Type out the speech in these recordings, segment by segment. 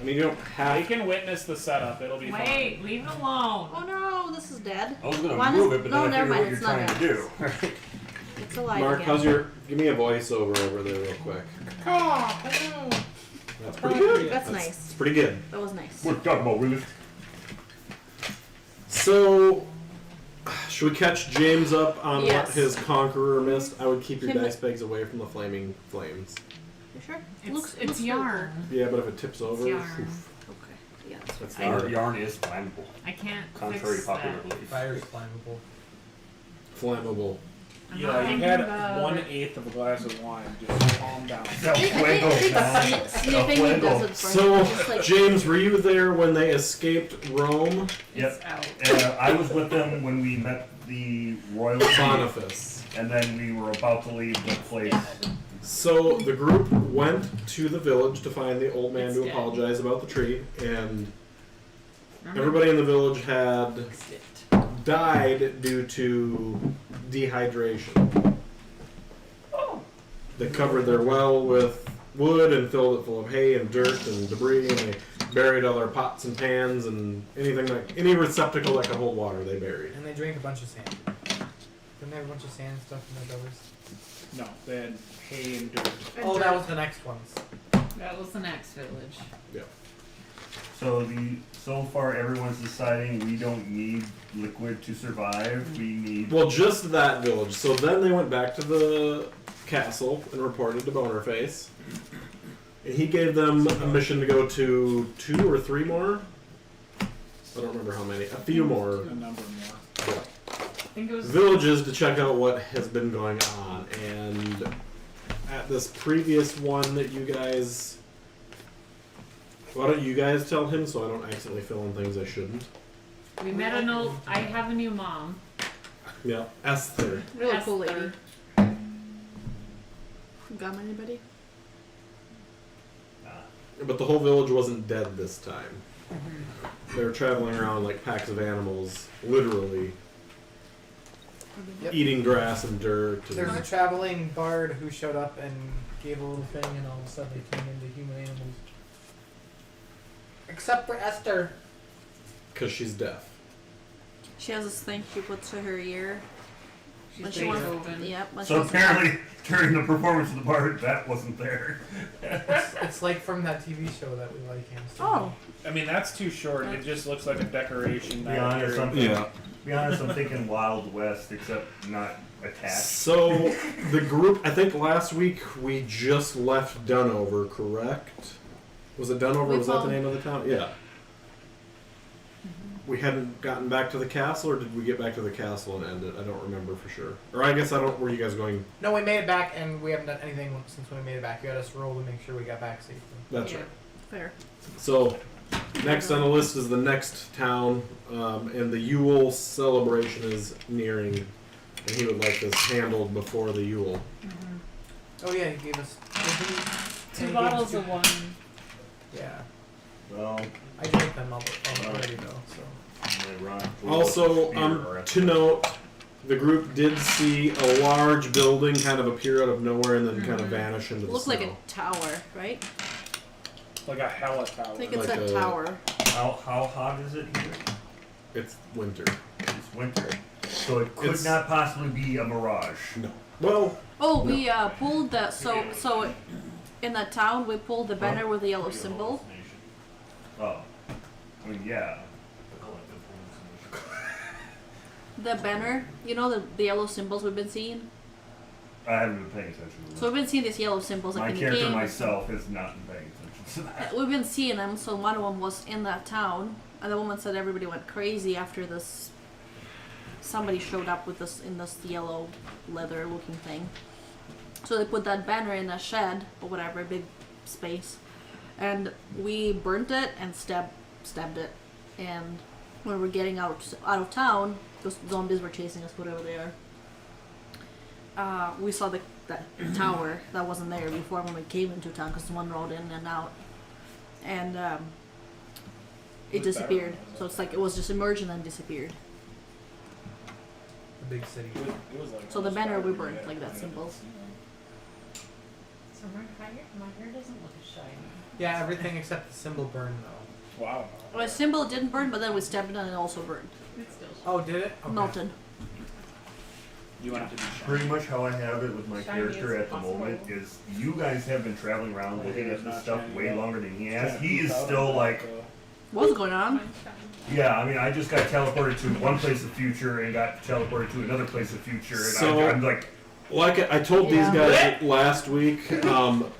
I mean, you don't have. We can witness the setup. It'll be fun. Wait, leave it alone. Oh no, this is dead. I was gonna move it, but then I figured what you're trying to do. It's alive Mark, again. how's your? Give me a voiceover over there, real quick. Hello. That's pretty good. That's nice. It's pretty good. That was nice. We're talking about Ruth. So, should we catch James up on Yes. what his conqueror missed? I would keep your Him- dice pegs away from the flaming flames. You sure? It's looks yarn. Yeah, but if it tips over, yarn. oof, Okay. Yeah. that's Yarn is flammable, I can't contrary fix to popular that. belief. Fire is flammable. flammable. I'm Yeah, not you thinking had about 1/8 of a glass of wine. Just calm down. No I think sniffing does it for So, him. Just like, James, were you there when they escaped Rome? Yep. It's out. I was with them when we met the royalty, Boniface. and then we were about to leave the place. So the group went to the village to find the old man It's to dead. apologize about the tree, and Remember? everybody in the village had Fixed it. died due to dehydration. They covered their well with wood and filled it full of hay and dirt and debris, and they buried all their pots and pans and anything like any receptacle that could hold water. They buried. And they drank a bunch of sand. Didn't they have a bunch of sand and stuff in their bellies? No, they had hay and dirt. Oh, that was the next ones. That was the next village. So far everyone's deciding we don't need liquid to survive. We need. Well, just that village. So then they went back to the castle and reported to Bonerface. And he gave them a mission to go to 2 or 3 more. I don't remember how many. A few more A number more. I think it was. villages to check out what has been going on. And at this previous one that you guys... Why don't you guys tell him so I don't accidentally fill in things I shouldn't? We met an old. I have a new mom. Yeah, Esther. really cool Esther. lady. Got anybody? But the whole village wasn't dead this time. Mm-hmm. They were traveling around like packs of animals, literally Yep. eating grass and dirt. There's a And traveling bard who showed up and gave a little thing, and all of a sudden they turned into human animals. Except for Esther. because she's deaf. She has this thing she puts to her ear. She's When she wants- Beethoven. Yep. when she So wants to- apparently during the performance of the bard, that wasn't there. It's like from that TV show that we like, Hamster. Oh. I mean, that's too short. It just looks like a decoration. Be honest, I'm Yeah. be honest, I'm thinking Wild West, except not attached. So the group, I think last week we just left Dunover, correct? Was it Dunover? We Was that the found- name of the town? Yeah. We hadn't gotten back to the castle, or did we get back to the castle and end it? I don't remember for sure. Or I guess I don't. Were you guys going? No, we made it back, and we haven't done anything since we made it back. You had us roll to make sure we got back safely. That's Yeah. right. Fair. So next on the list is the next town, and the Yule celebration is nearing, and he would like this handled before the Yule. Oh yeah, he gave us Two bottles of wine. Yeah, Well, I drank them all already though. So they run. Also, to note, the group did see a large building kind of appear out of nowhere and then kind of vanish into the Looks snow. like a tower, right? Like a hella tower. I think it's Like a a- tower. How hot is it here? It's winter. It's winter, so it could It's- not possibly be a mirage. No. Well, Oh, we pulled the so in that town we pulled the banner with the yellow symbol. Oh, I mean, yeah. The banner, you know the yellow symbols we've been seeing. I haven't been paying attention to So we've been seeing these yellow symbols My like in the character game. myself has not been paying attention to that. We've been seeing them. So one of them was in that town, and the woman said everybody went crazy after this. Somebody showed up with this in this yellow leather-looking thing. So they put that banner in a shed or whatever, a big space, and we burnt it and stabbed it. And when we were getting out of town, those zombies were chasing us, whatever they are. We saw that tower that wasn't there before when we came into town because someone rode in and out, and it disappeared. So it's like it was just emerged and then disappeared. the big city. It was like So the banner we burned, like that symbol. So my hair doesn't look as shiny. Yeah, everything except the symbol burned though. Wow. Well, the symbol didn't burn, but then we stepped in and it also burned. It's still Oh, did it? Okay. Melted. You want it to be Pretty shiny. much how I have it with my Shiny character as at the possible. moment is you guys have been traveling around Oh, looking yeah, at this not stuff shiny way yet. longer than he has. Can't He is peek out still of like, that, What's going on? yeah, I mean, I just got teleported to one place of future and got teleported to another place of future, and So- I'm like, Like I told these Yeah. guys last week,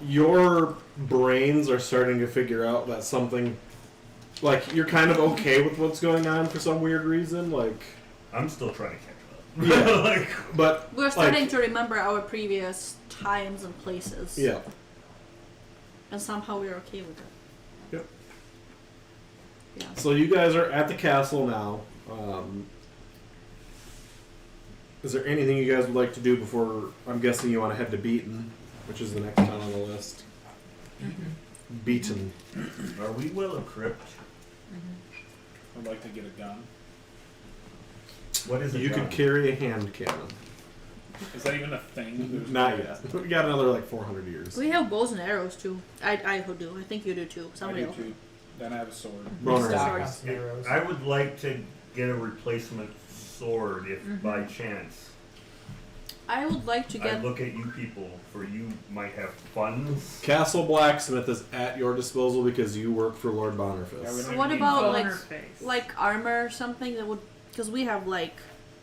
your brains are starting to figure out that something, like you're kind of okay with what's going on for some weird reason, like I'm still trying to catch yeah, up. Like, but We're starting like, to remember our previous times and places. yeah. And somehow we're okay with it. Yep. Yeah. So you guys are at the castle now. Is there anything you guys would like to do before? I'm guessing you want to head to Beaton, which is the next town on the list. Beaton. are we well equipped? I'd like to get a gun. What is it? You could carry a hand cannon. Is that even a thing? There's Not yet. We got another like 400 years. We have bows and arrows too. I do. I think you do too. I Somebody do else. too. Then I have a sword. Boner. Stock Sorry. on some arrows. I would like to get a replacement sword if by chance. I would like to I get. look at you people, for you might have funds. Castle Blacksmith is at your disposal because you work for Lord Yeah, we Bonnerfist. don't What need about Boner like face. armor or something that would? Because we have like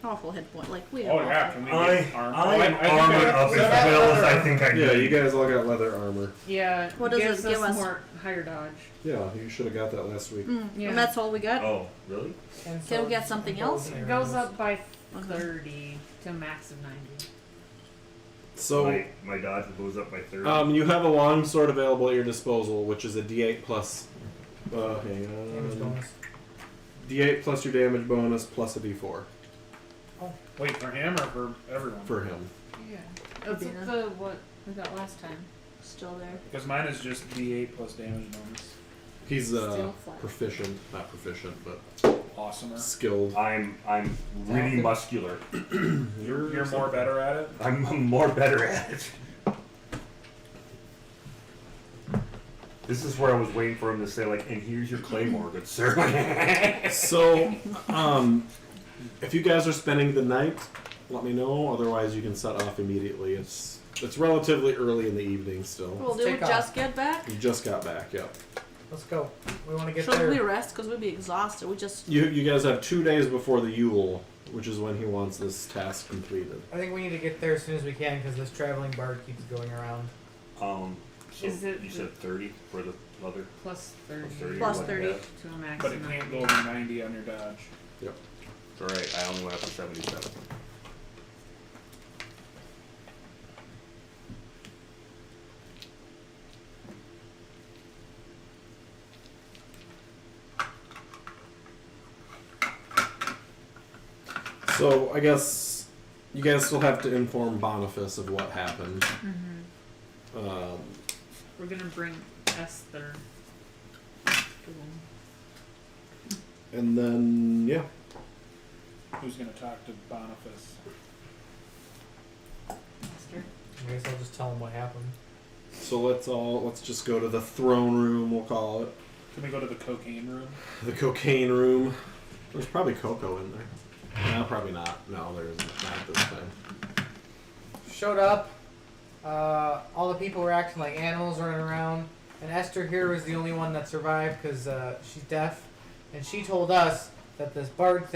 awful hit point. Like we have. Oh yeah, awful- can we I get armor? I'm I think armored I up as have well as I leather think I Yeah, need. you guys all got leather armor. Yeah, What does it gives give us? more higher dodge. Yeah, you should have got that last week. Yeah. And that's all we got. Oh, really? And Can we get something else? bows It and goes arrows. up by 30 to a max of 90. So, my dodge goes up by 30. you have a long sword available at your disposal, which is a D8 plus. Hang Damage on. bonus. D8 plus your damage bonus plus a D4 Wait, for him or for everyone? for him. Yeah. That's Yeah. what we got last time. Still there. Because mine is just D8 plus damage bonus. He's Still flat. proficient, not proficient, but Awesomer. skilled. I'm really muscular. You're more better at it? I'm more better at it. This is where I was waiting for him to say, like, and here's your claymore, good sir. So, if you guys are spending the night, let me know. Otherwise, you can set off immediately. It's relatively early in the evening still. Well, did we take off. just get back? You just got back, yeah. Let's go. We want to get Should there. we rest? Because we'd be exhausted. We just. You guys have 2 days before the Yule, which is when he wants this task completed. I think we need to get there as soon as we can because this traveling bard keeps going around. So Is it you said 30 for the leather? Plus 30, Plus 30 Plus what 30. you have? to a max But of it can't 90. go over 90 on your dodge. It's alright, I only went up to 77. So I guess you guys still have to inform Boniface of what happened. We're gonna bring Esther. And then yeah, Who's going to talk to Boniface? Esther. I guess I'll just tell him what happened. so let's just go to the throne room. We'll call it Can we go to the cocaine room? the cocaine room. There's probably cocoa in there. No, probably not. No, there isn't. Not this time. Showed up. All the people were acting like animals running around. And Esther here was the only one that survived because she's deaf. And she told us that this bard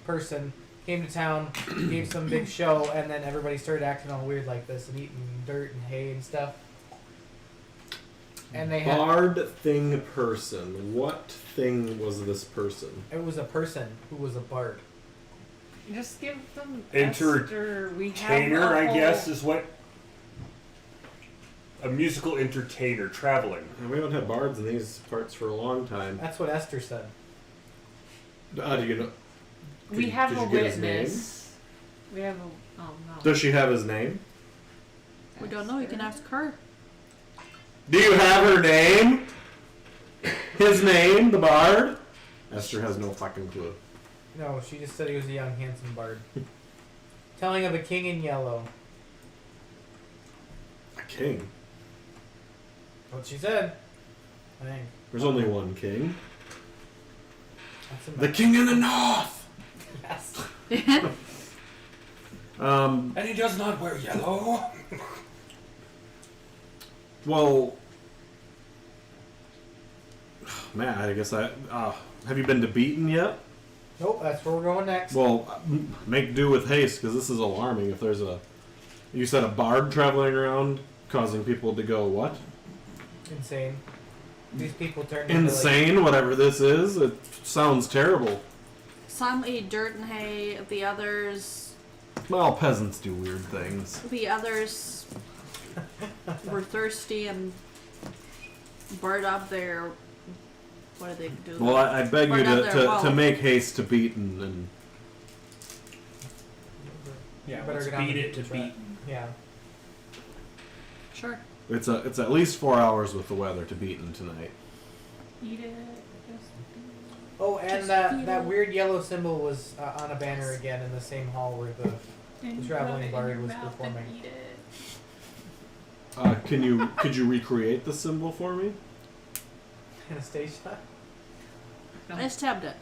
person came to town, gave some big show, and then everybody started acting all weird like this and eating dirt and hay and stuff. And they had. Bard thing person. What thing was this person? It was a person who was a bard. Just give them Enter- Esther. We have Entertainer, a I whole- guess, is what. A musical entertainer traveling. We haven't had bards in these parts for a long time. That's what Esther said. Do you know? We Did- have did a you get his witness. We have a. Oh no. Does she have his name? We don't know. You can ask her. Do you have her name? His name, the bard? Esther has no fucking clue. No, she just said he was a young, handsome bard. Telling of a king in yellow. A king. What she said. I think. There's only one king. That's a The king in the north! Yes. And he does not wear yellow. Well, man, I guess have you been to Beaton yet? Nope, that's where we're going next. Well, make do with haste, because this is alarming. If there's you said a bard traveling around causing people to go what? Insane. These people turn Insane, whatever this is. It sounds terrible. Some eat dirt and hay. The others Well, peasants do weird things. were thirsty and burned up their. What did they do? Well, I beg you Burn up their to wealth. make haste to Beaton and Yeah, Better let's get on beat the it to track. beaten. Yeah. Sure. it's at least 4 hours with the weather to Beaton tonight. Eat it. Oh, and Just that eat that it. weird yellow symbol was on a banner again in the same hall where the traveling bard was performing. Eat it. Could you recreate the symbol for me? Anastasia. I just tabbed it.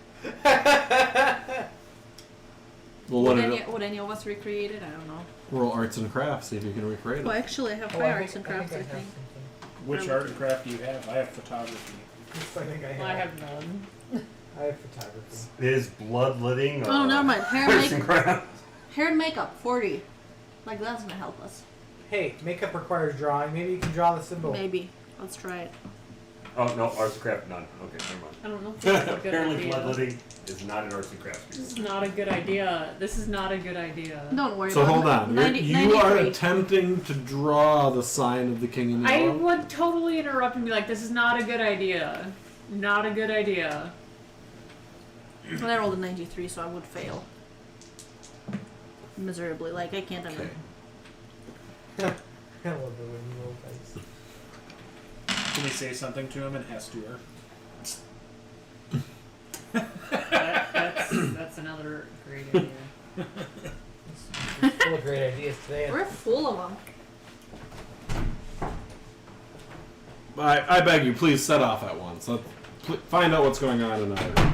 Well, Would any of us recreate it? I don't know. roll arts and crafts, see if you can recreate it. Well, actually, I have Oh, high I arts think- and crafts, I I have think. something. Which art and craft do you have? I have photography. I think I have. I have none. I have photography. Is bloodletting? Oh, never mind. Hair, arts and make- crafts? hair and makeup, 40. Like, that's gonna help us. Hey, makeup requires drawing. Maybe you can draw the symbol. Maybe. Let's try it. Oh no, arts and crafts none. Okay, never I don't know if this is a mind. good Apparently, idea. bloodletting is not an arts and crafts. This is not a good idea. This is not a good idea. Don't worry So about hold it. on. 90, You are 93. attempting to draw the sign of the king in I yellow? would totally interrupt and be like, this is not a good idea. Not a good idea. Well, I rolled a 93, so I would fail. Miserably. Like, I can't Okay. even. I love it when you roll dice. Can we say something to him in Hestuer? That's another great idea. We're full of great ideas today. We're full of them. I beg you, please set off at once. Find out what's going on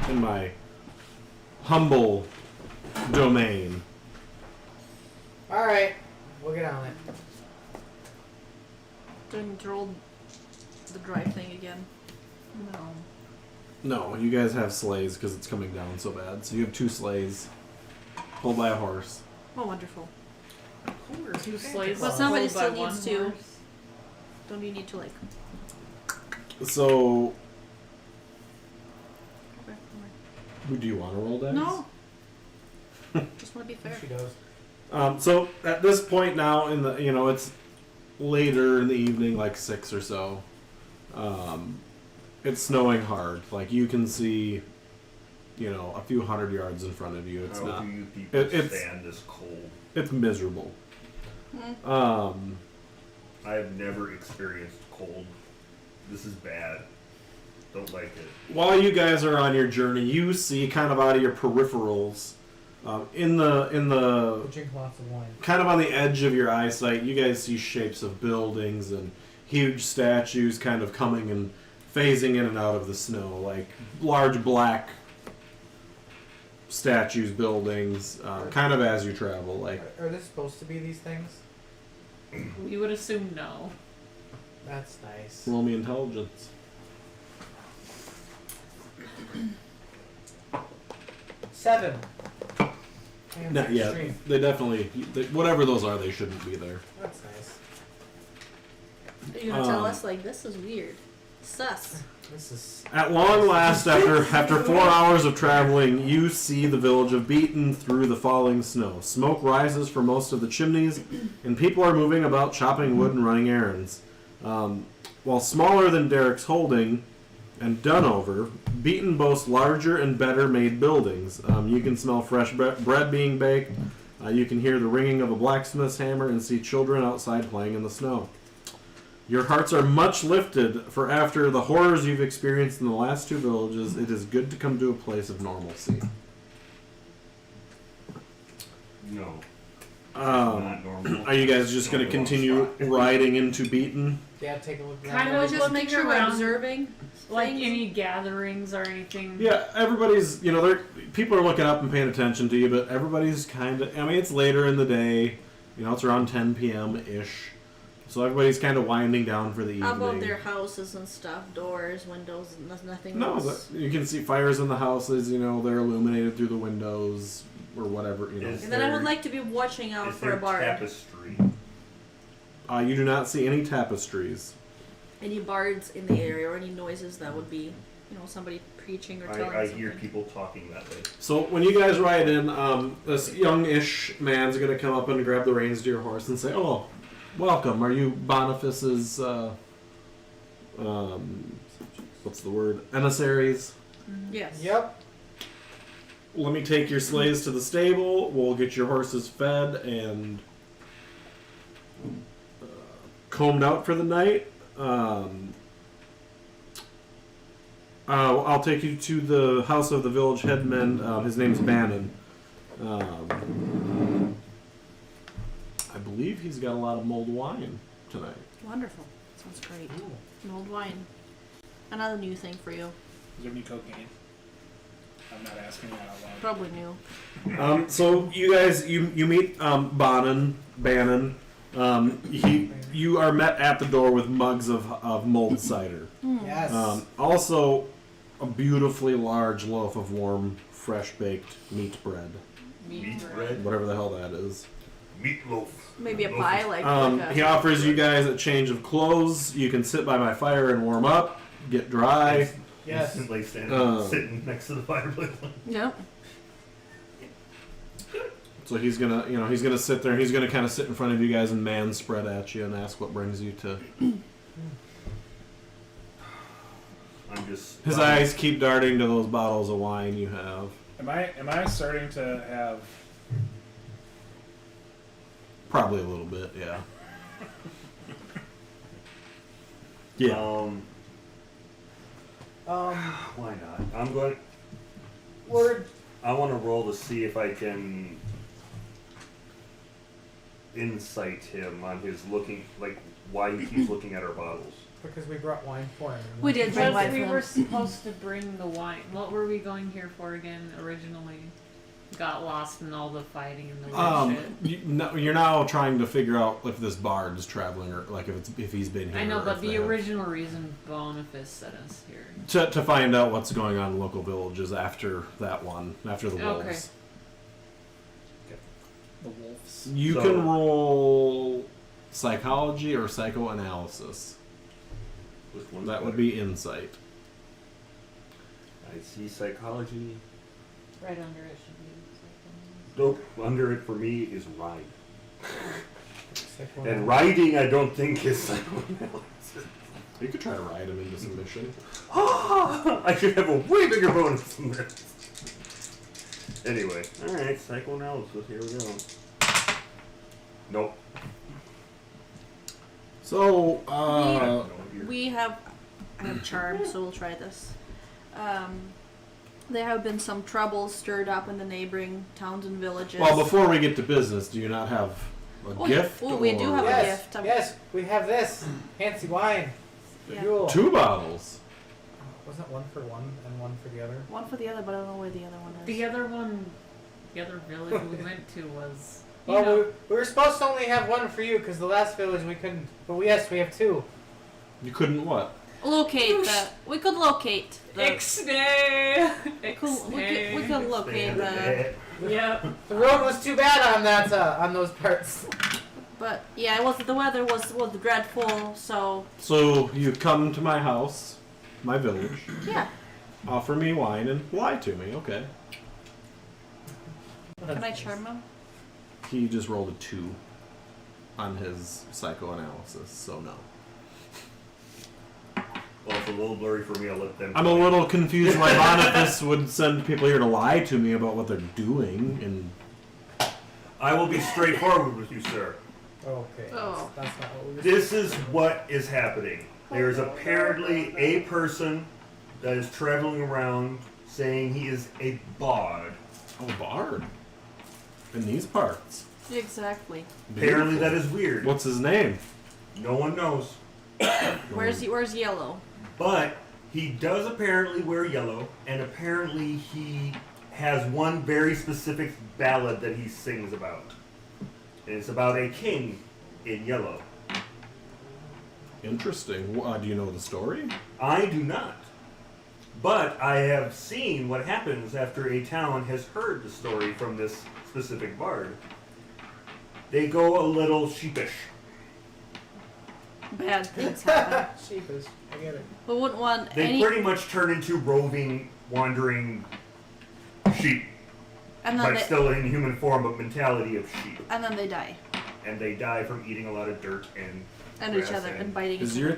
in my humble domain. All right, we'll get on it. Do I need to roll the drive thing again? No. No, you guys have sleighs because it's coming down so bad. So you have 2 sleighs pulled by a horse. Oh, wonderful. Two slaves. But somebody pulled by still one needs to- horse. Don't you need to, like. So, Okay, do you want to roll dice? no. Just want to be fair. She does. So at this point now, it's later in the evening, like 6 or so. It's snowing hard. Like you can see, a few hundred yards in front of you. It's How not. do you people it's- stand this cold? It's miserable. Mm. I have never experienced cold. This is bad. Don't like it. While you guys are on your journey, you see kind of out of your peripherals, in the We'll drink lots of wine. kind of on the edge of your eyesight, you guys see shapes of buildings and huge statues kind of coming and phasing in and out of the snow, like large black statues, buildings, kind of as you travel. Like, Are there supposed to be these things? We would assume no. That's nice. roll me intelligence. 7. And Not yet. extreme. They definitely, whatever those are, they shouldn't be there. That's nice. Are you gonna tell Um, us, like, this is weird? Sus. This is. At long last, after 4 hours of traveling, you see the village of Beaton through the falling snow. Smoke rises from most of the chimneys, and people are moving about, chopping wood and running errands. While smaller than Derek's Holding and Dunover, Beaton boasts larger and better made buildings. You can smell fresh bread being baked. You can hear the ringing of a blacksmith's hammer and see children outside playing in the snow. Your hearts are much lifted, for after the horrors you've experienced in the last 2 villages, it is good to come to a place of normalcy. No, not normal. Are you guys just going to continue riding into Beaton? Yeah, take a look around. Kind Can we of just make sure we're around, observing like things? any gatherings or anything. Yeah, everybody's, people are looking up and paying attention to you, but everybody's kind of, it's later in the day, it's around 10 p.m.-ish, so everybody's kind of winding down for the evening. How about their houses and stuff? Doors, windows, nothing No, else? but you can see fires in the houses, they're illuminated through the windows, or whatever, Is And then I would there- like to be watching out Is for there a bard. tapestry? You do not see any tapestries. Any bards in the area or any noises that would be, somebody preaching or telling I something. hear people talking that way. So when you guys ride in, this youngish man's going to come up and grab the reins to your horse and say, "Oh, welcome. Are you Boniface's, what's the word? Emissaries? Yes. Yep. Let me take your sleighs to the stable. We'll get your horses fed and combed out for the night. I'll take you to the house of the village headman. His name's Bannon. I believe he's got a lot of mulled wine tonight. Wonderful. Sounds great. Mulled wine. Another new thing for you. Is there any cocaine? I'm not asking that out loud. Probably new. So you guys, you meet Bannon. You are met at the door with mugs of mulled cider. Yes. Also, a beautifully large loaf of warm, fresh baked meat bread. Meat bread? Whatever the hell that is. Meatloaf. Maybe a pie like He offers you guys a change of clothes. You can sit by my fire and warm up, get dry. Yes. Instantly sitting next to the fireplace. Yep. So he's gonna sit there and he's gonna kind of sit in front of you guys and man spread at you and ask what brings you to. I'm just. His eyes keep darting to those bottles of wine you have. Am I starting to have? Probably a little bit, yeah. Yeah. Why not? I'm going. Word. I want to roll to see if I can insight him on his looking, like why he keeps looking at our bottles. Because we brought wine for him. We did bring Because wine we for were them. supposed to bring the wine. What were we going here for again originally? Got lost in all the fighting and the weird shit. You're now trying to figure out if this bard's traveling or like if he's been here. I know, or but if the they have- original reason Boniface sent us here. to find out what's going on in local villages after that one, after the wolves. Okay. The wolves. You So- can roll psychology or psychoanalysis. Which one's That would better? be insight. I see psychology. Right under it should be. Nope. Under it for me is ride. Second And one. riding, I don't think is psychoanalysis. You could try to ride him into submission. I should have a way bigger bonus than this. Anyway, alright, psychoanalysis, here we go. Nope. So, No, you're- We have, I have charm, so we'll try this. There have been some troubles stirred up in the neighboring towns and villages. well, before we get to business, do you not have a Oh, gift? oh, we do or- have a Yes. gift. Yes. We have this fancy wine. Yeah. Yule. 2 bottles. Wasn't one for one and one for the other? One for the other, but I don't know where the other one is. The other one, the other village we went to was. You Well, know, we were supposed to only have one for you because the last village we couldn't. But yes, we have 2. You couldn't what? Locate the. We could locate the. Ixnay! we could locate the. Yep. The road was too bad on that on those parts. But yeah, it was the weather was dreadful. So So you come to my house, my village, yeah, offer me wine and lie to me. Okay. can I charm him? He just rolled a 2 on his psychoanalysis, so no. Well, it's a little blurry for me, I'll let them. I'm a little confused why Boniface would send people here to lie to me about what they're doing, and I will be straightforward with you, sir. Okay. Oh. That's not what we were. This is what is happening. There is apparently a person that is traveling around saying he is a bard. oh, bard in these parts. Exactly. Apparently Beautiful. that is weird. What's his name? No one knows. Where's yellow? But he does apparently wear yellow, and apparently he has one very specific ballad that he sings about. And it's about a king in yellow. Interesting. Do you know the story? I do not. But I have seen what happens after a town has heard the story from this specific bard. They go a little sheepish. Bad things happen. Sheepish. I get it. We wouldn't want They any. pretty much turn into roving, wandering sheep. And then But they, still in human form, but mentality of sheep. and then they die. And they die from eating a lot of dirt and And each grass other and biting each Is other. your